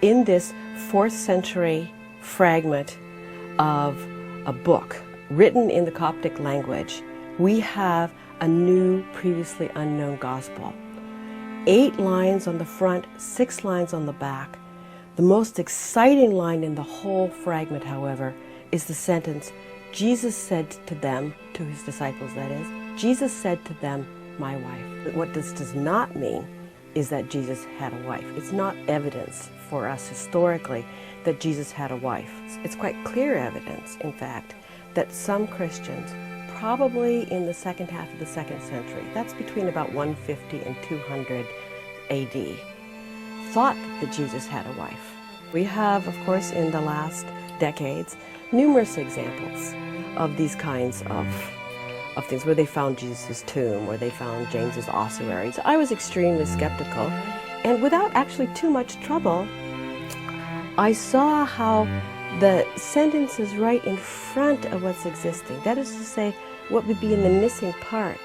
In this 4th century fragment of a book written in the Coptic language, we have a new, previously unknown gospel. 8 lines on the front, 6 lines on the back. The most exciting line in the whole fragment, however, is the sentence, Jesus said to them, to his disciples that is, Jesus said to them, my wife. What this does not mean is that Jesus had a wife. It's not evidence for us historically that Jesus had a wife. It's quite clear evidence, in fact, that some Christians, probably in the second half of the 2nd century, that's between about 150 and 200 AD, thought that Jesus had a wife. We have, of course, in the last decades, numerous examples of these kinds of things, where they found Jesus' tomb, or they found James's ossuary. So I was extremely skeptical, and without actually too much trouble, I saw how the sentences right in front of what's existing, that is to say, what would be in the missing part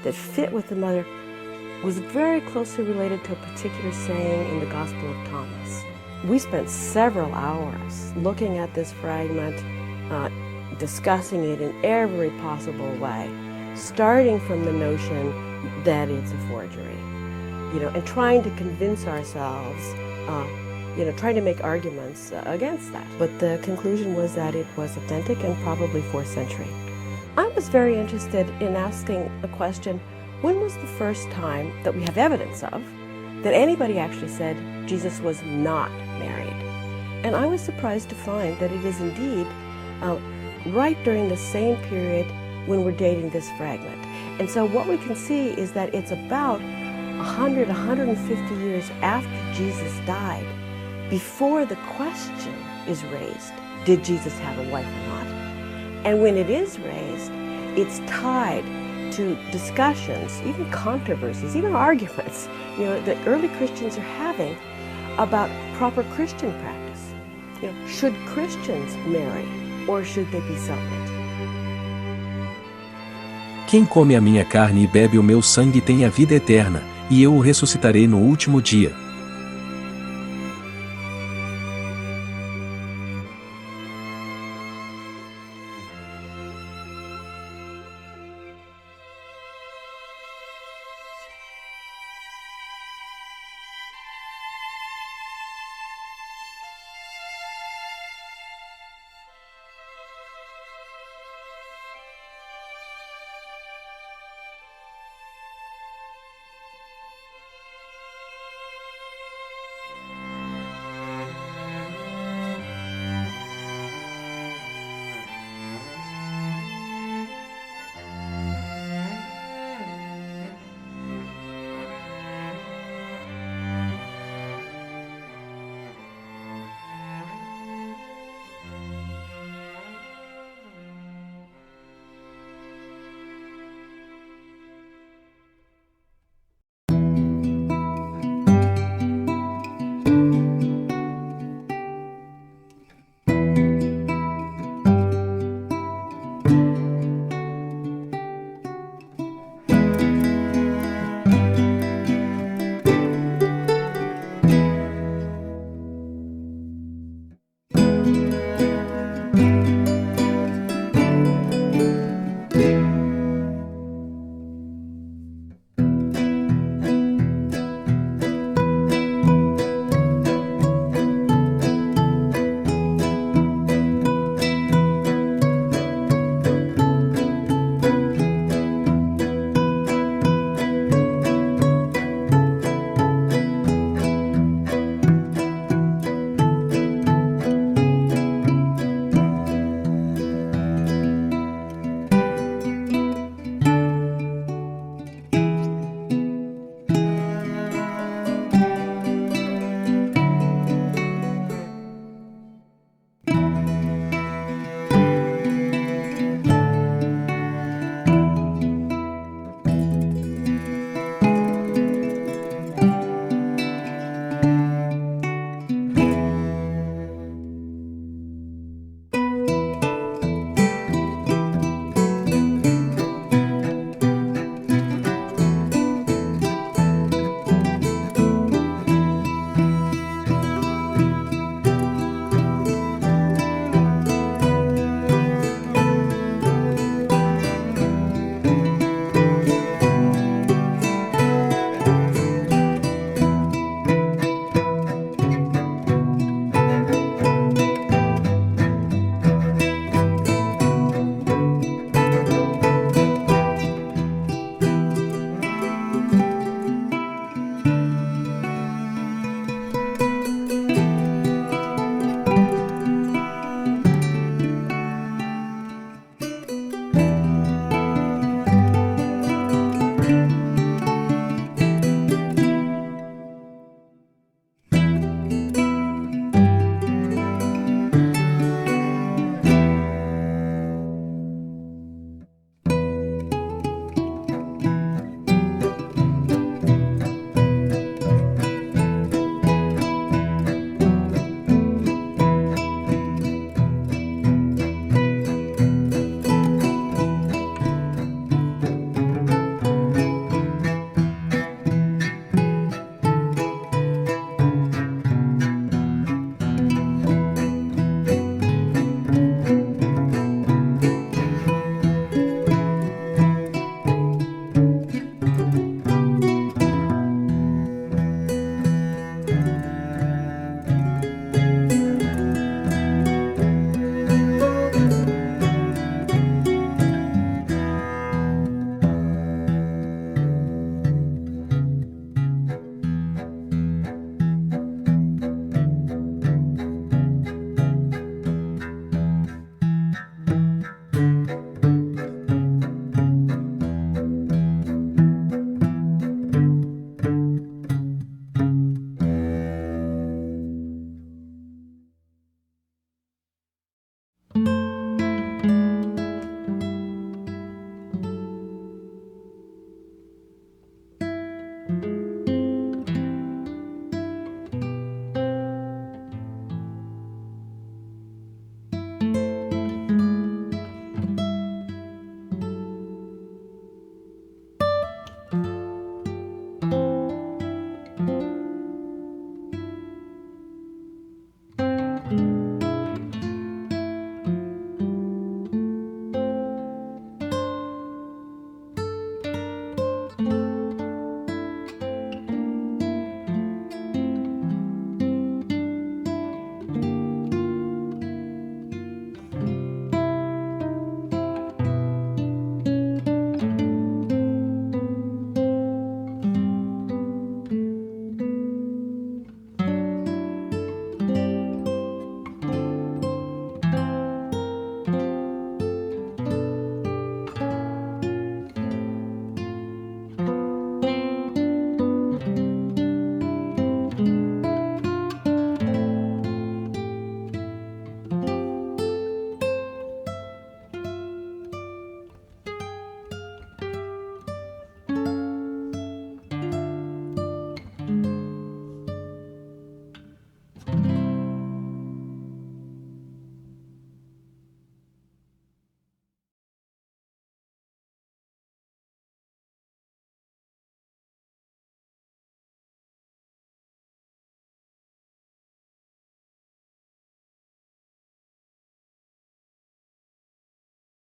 that fit with the mother, was very closely related to a particular saying in the Gospel of Thomas. We spent several hours looking at this fragment, discussing it in every possible way, starting from the notion that it's a forgery, and trying to convince ourselves, trying to make arguments against that. But the conclusion was that it was authentic and probably 4th century. I was very interested in asking a question, when was the first time that we have evidence of that anybody actually said Jesus was not married? And I was surprised to find that it is indeed right during the same period when we're dating this fragment. And so what we can see is that it's about 100, 150 years after Jesus died, before the question is raised, did Jesus have a wife or not? And when it is raised, it's tied to discussions, even controversies, even arguments, that early Christians are having about proper Christian practice. Should Christians marry, or should they be celibate? Quem come a minha carne e bebe o meu sangue tem a vida eterna, e eu o ressuscitarei no último dia.